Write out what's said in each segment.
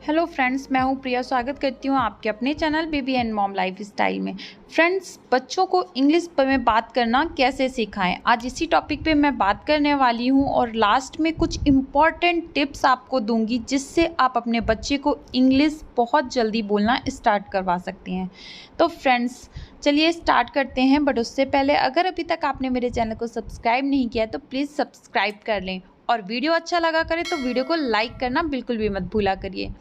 Hello friends, मैं हूँ प्रिया। स्वागत करती हूँ आपके अपने channel baby and mom life style में। फ्रेंड्स, बच्चों को इंग्लिश में बात करना कैसे सिखाएं, आज इसी टॉपिक पे मैं बात करने वाली हूँ और लास्ट में कुछ इम्पॉर्टेंट टिप्स आपको दूंगी जिससे आप अपने बच्चे को इंग्लिश बहुत जल्दी बोलना स्टार्ट करवा सकते हैं। तो फ्रेंड्स, चलिए स्टार्ट करते हैं। बट उससे पहले अगर अभी तक आपने मेरे चैनल को सब्सक्राइब नहीं किया तो प्लीज़ सब्सक्राइब कर लें और वीडियो अच्छा लगा करें तो वीडियो को लाइक करना बिल्कुल भी मत भूला करिए।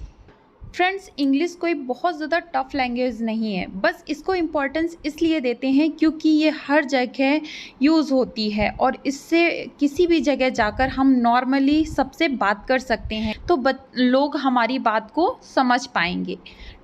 फ्रेंड्स, इंग्लिश कोई बहुत ज़्यादा टफ लैंग्वेज नहीं है, बस इसको इम्पोर्टेंस इसलिए देते हैं क्योंकि ये हर जगह यूज़ होती है और इससे किसी भी जगह जाकर हम नॉर्मली सबसे बात कर सकते हैं तो लोग हमारी बात को समझ पाएंगे।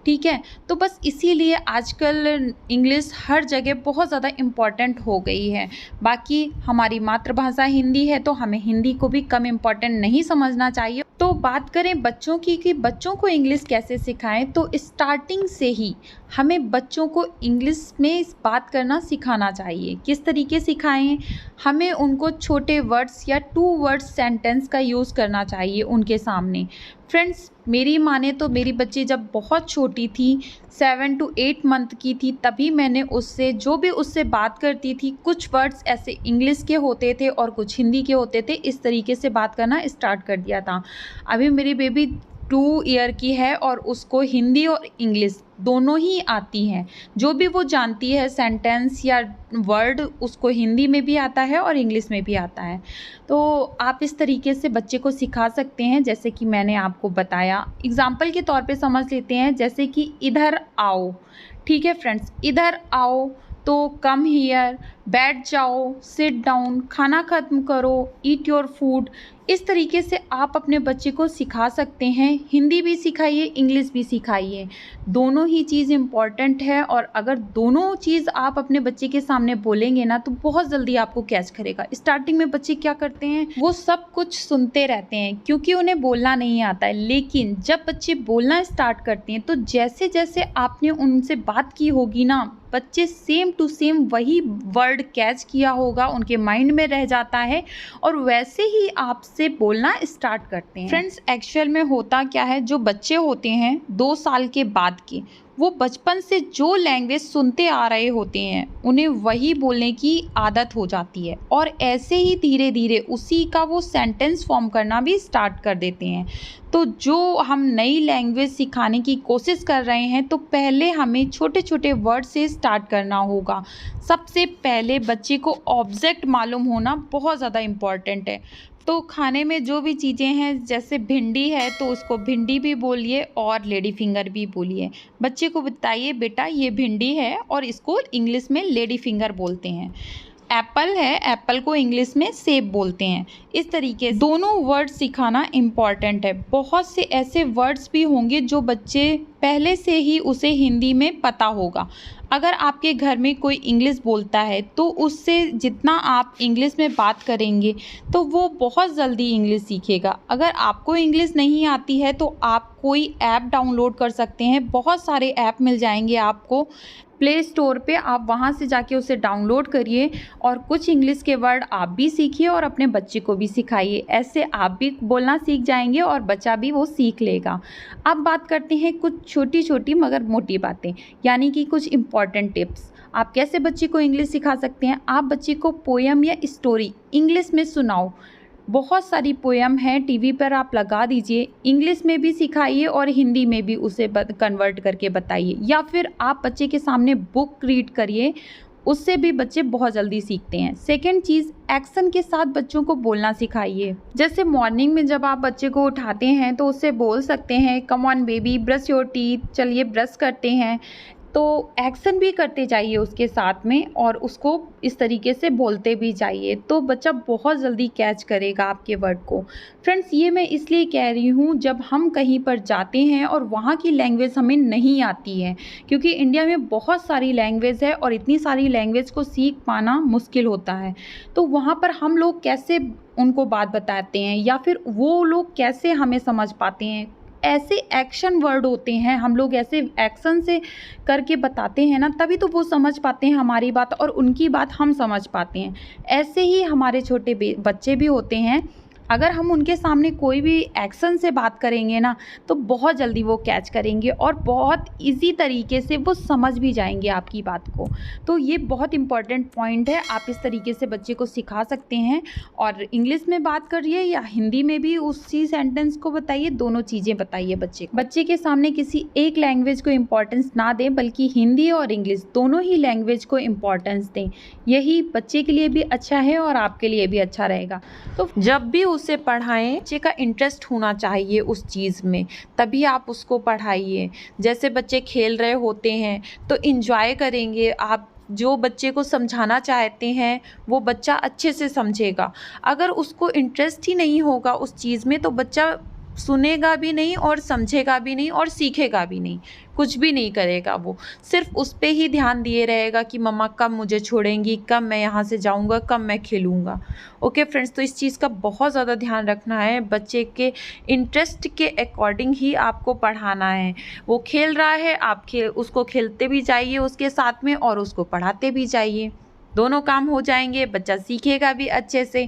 ठीक है, तो बस इसीलिए आजकल इंग्लिश हर जगह बहुत ज़्यादा इम्पॉर्टेंट हो गई है। बाकी हमारी मातृभाषा हिंदी है तो हमें हिंदी को भी कम इम्पॉर्टेंट नहीं समझना चाहिए। तो बात करें बच्चों की कि बच्चों को इंग्लिश कैसे सिखाएं, तो स्टार्टिंग से ही हमें बच्चों को इंग्लिश में बात करना सिखाना चाहिए। किस तरीके सिखाएं? हमें उनको छोटे वर्ड्स या 2 वर्ड्स सेंटेंस का यूज़ करना चाहिए उनके सामने। फ्रेंड्स, मेरी माने तो मेरी बच्ची जब बहुत छोटी थी, 7 to 8 मंथ की थी, तभी मैंने उससे जो भी उससे बात करती थी, कुछ वर्ड्स ऐसे इंग्लिश के होते थे और कुछ हिंदी के होते थे, इस तरीके से बात करना स्टार्ट कर दिया था। अभी मेरी बेबी 2 ईयर की है और उसको हिंदी और इंग्लिश दोनों ही आती हैं। जो भी वो जानती है सेंटेंस या वर्ड, उसको हिंदी में भी आता है और इंग्लिश में भी आता है। तो आप इस तरीके से बच्चे को सिखा सकते हैं जैसे कि मैंने आपको बताया। एग्जाम्पल के तौर पे समझ लेते हैं, जैसे कि इधर आओ। ठीक है फ्रेंड्स, इधर आओ तो कम हियर, बैठ जाओ, सिट डाउन, खाना ख़त्म करो, ईट योर फूड। इस तरीके से आप अपने बच्चे को सिखा सकते हैं। हिंदी भी सिखाइए, इंग्लिश भी सिखाइए, दोनों ही चीज़ इम्पॉर्टेंट है। और अगर दोनों चीज़ आप अपने बच्चे के सामने बोलेंगे ना तो बहुत जल्दी आपको कैच करेगा। स्टार्टिंग में बच्चे क्या करते हैं, वो सब कुछ सुनते रहते हैं क्योंकि उन्हें बोलना नहीं आता है। लेकिन जब बच्चे बोलना स्टार्ट करते हैं तो जैसे जैसे आपने उनसे बात की होगी ना, बच्चे सेम टू सेम वही वर्ड कैच किया होगा, उनके माइंड में रह जाता है और वैसे ही आपसे बोलना स्टार्ट करते हैं। फ्रेंड्स, एक्चुअल में होता क्या है, जो बच्चे होते हैं 2 साल के बाद के, वो बचपन से जो लैंग्वेज सुनते आ रहे होते हैं उन्हें वही बोलने की आदत हो जाती है और ऐसे ही धीरे धीरे उसी का वो सेंटेंस फॉर्म करना भी स्टार्ट कर देते हैं। तो जो हम नई लैंग्वेज सिखाने की कोशिश कर रहे हैं तो पहले हमें छोटे छोटे वर्ड से स्टार्ट करना होगा। सबसे पहले बच्चे को ऑब्जेक्ट मालूम होना बहुत ज़्यादा इम्पॉर्टेंट है। तो खाने में जो भी चीज़ें हैं, जैसे भिंडी है तो उसको भिंडी भी बोलिए और लेडी फिंगर भी बोलिए। बच्चे को बताइए बेटा ये भिंडी है और इसको इंग्लिश में लेडी फिंगर बोलते हैं। एप्पल है, एप्पल को इंग्लिश में सेब बोलते हैं। इस तरीके से दोनों वर्ड सिखाना इम्पॉर्टेंट है। बहुत से ऐसे वर्ड्स भी होंगे जो बच्चे पहले से ही उसे हिंदी में पता होगा। अगर आपके घर में कोई इंग्लिश बोलता है तो उससे जितना आप इंग्लिश में बात करेंगे तो वो बहुत जल्दी इंग्लिश सीखेगा। अगर आपको इंग्लिश नहीं आती है तो आप कोई ऐप डाउनलोड कर सकते हैं। बहुत सारे ऐप मिल जाएंगे आपको प्ले स्टोर पे, आप वहाँ से जाके उसे डाउनलोड करिए और कुछ इंग्लिश के वर्ड आप भी सीखिए और अपने बच्चे को भी सिखाइए। ऐसे आप भी बोलना सीख जाएंगे और बच्चा भी वो सीख लेगा। अब बात करते हैं कुछ छोटी छोटी मगर मोटी बातें, यानी कि कुछ इम्पॉर्टेंट टिप्स। आप कैसे बच्चे को इंग्लिश सिखा सकते हैं? आप बच्चे को पोएम या स्टोरी इंग्लिश में सुनाओ। बहुत सारी पोएम हैं, टीवी पर आप लगा दीजिए, इंग्लिश में भी सिखाइए और हिंदी में भी उसे कन्वर्ट करके बताइए। या फिर आप बच्चे के सामने बुक रीड करिए, उससे भी बच्चे बहुत जल्दी सीखते हैं। सेकेंड चीज़, एक्शन के साथ बच्चों को बोलना सिखाइए। जैसे मॉर्निंग में जब आप बच्चे को उठाते हैं तो उससे बोल सकते हैं come on baby brush your teeth, चलिए ब्रश करते हैं। तो एक्शन भी करते जाइए उसके साथ में और उसको इस तरीके से बोलते भी जाइए, तो बच्चा बहुत जल्दी कैच करेगा आपके वर्ड को। फ्रेंड्स, ये मैं इसलिए कह रही हूँ, जब हम कहीं पर जाते हैं और वहाँ की लैंग्वेज हमें नहीं आती है, क्योंकि इंडिया में बहुत सारी लैंग्वेज है और इतनी सारी लैंग्वेज को सीख पाना मुश्किल होता है। तो वहाँ पर हम लोग कैसे उनको बात बताते हैं या फिर वो लोग कैसे हमें समझ पाते हैं? ऐसे एक्शन वर्ड होते हैं, हम लोग ऐसे एक्शन से करके बताते हैं ना, तभी तो वो समझ पाते हैं हमारी बात और उनकी बात हम समझ पाते हैं। ऐसे ही हमारे छोटे बच्चे भी होते हैं, अगर हम उनके सामने कोई भी एक्शन से बात करेंगे ना, तो बहुत जल्दी वो कैच करेंगे और बहुत ईज़ी तरीके से वो समझ भी जाएंगे आपकी बात को। तो ये बहुत इम्पॉर्टेंट पॉइंट है, आप इस तरीके से बच्चे को सिखा सकते हैं। और इंग्लिश में बात करिए या हिंदी में भी उसी सेंटेंस को बताइए, दोनों चीज़ें बताइए बच्चे को। बच्चे के सामने किसी एक लैंग्वेज को इम्पोर्टेंस ना दें, बल्कि हिंदी और इंग्लिश दोनों ही लैंग्वेज को इम्पोर्टेंस दें। यही बच्चे के लिए भी अच्छा है और आपके लिए भी अच्छा रहेगा। तो जब भी उसे पढ़ाएं, बच्चे का इंटरेस्ट होना चाहिए उस चीज़ में, तभी आप उसको पढ़ाइए। जैसे बच्चे खेल रहे होते हैं तो इंजॉय करेंगे आप, जो बच्चे को समझाना चाहते हैं वो बच्चा अच्छे से समझेगा। अगर उसको इंटरेस्ट ही नहीं होगा उस चीज़ में तो बच्चा सुनेगा भी नहीं और समझेगा भी नहीं और सीखेगा भी नहीं, कुछ भी नहीं करेगा। वो सिर्फ उस पे ही ध्यान दिए रहेगा कि मम्मा कब मुझे छोड़ेंगी, कब मैं यहाँ से जाऊँगा, कब मैं खेलूँगा। ओके फ्रेंड्स, तो इस चीज़ का बहुत ज़्यादा ध्यान रखना है। बच्चे के इंटरेस्ट के अकॉर्डिंग ही आपको पढ़ाना है। वो खेल रहा है, आप उसको खेलते भी जाइए उसके साथ में और उसको पढ़ाते भी जाइए, दोनों काम हो जाएंगे, बच्चा सीखेगा भी अच्छे से।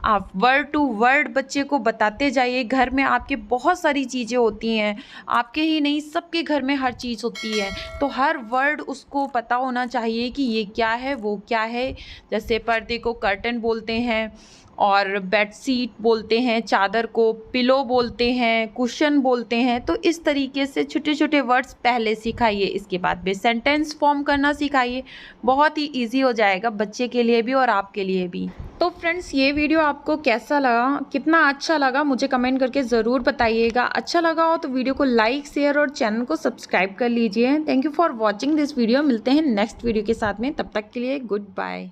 आप वर्ड टू वर्ड बच्चे को बताते जाइए। घर में आपके बहुत सारी चीज़ें होती हैं, आपके ही नहीं सबके घर में हर चीज़ होती है, तो हर वर्ड उसको पता होना चाहिए कि ये क्या है वो क्या है। जैसे पर्दे को कर्टन बोलते हैं और बेडशीट बोलते हैं, चादर को पिलो बोलते हैं, कुशन बोलते हैं। तो इस तरीके से छोटे छोटे वर्ड्स पहले सिखाइए, इसके बाद भी सेंटेंस फॉर्म करना सिखाइए। बहुत ही इजी हो जाएगा बच्चे के लिए भी और आपके लिए भी। तो फ्रेंड्स, ये वीडियो आपको कैसा लगा, कितना अच्छा लगा, मुझे कमेंट करके ज़रूर बताइएगा। अच्छा लगा हो तो वीडियो को लाइक, शेयर और चैनल को सब्सक्राइब कर लीजिए। Thank you for watching this video. मिलते हैं नेक्स्ट वीडियो के साथ में, तब तक के लिए गुड बाय।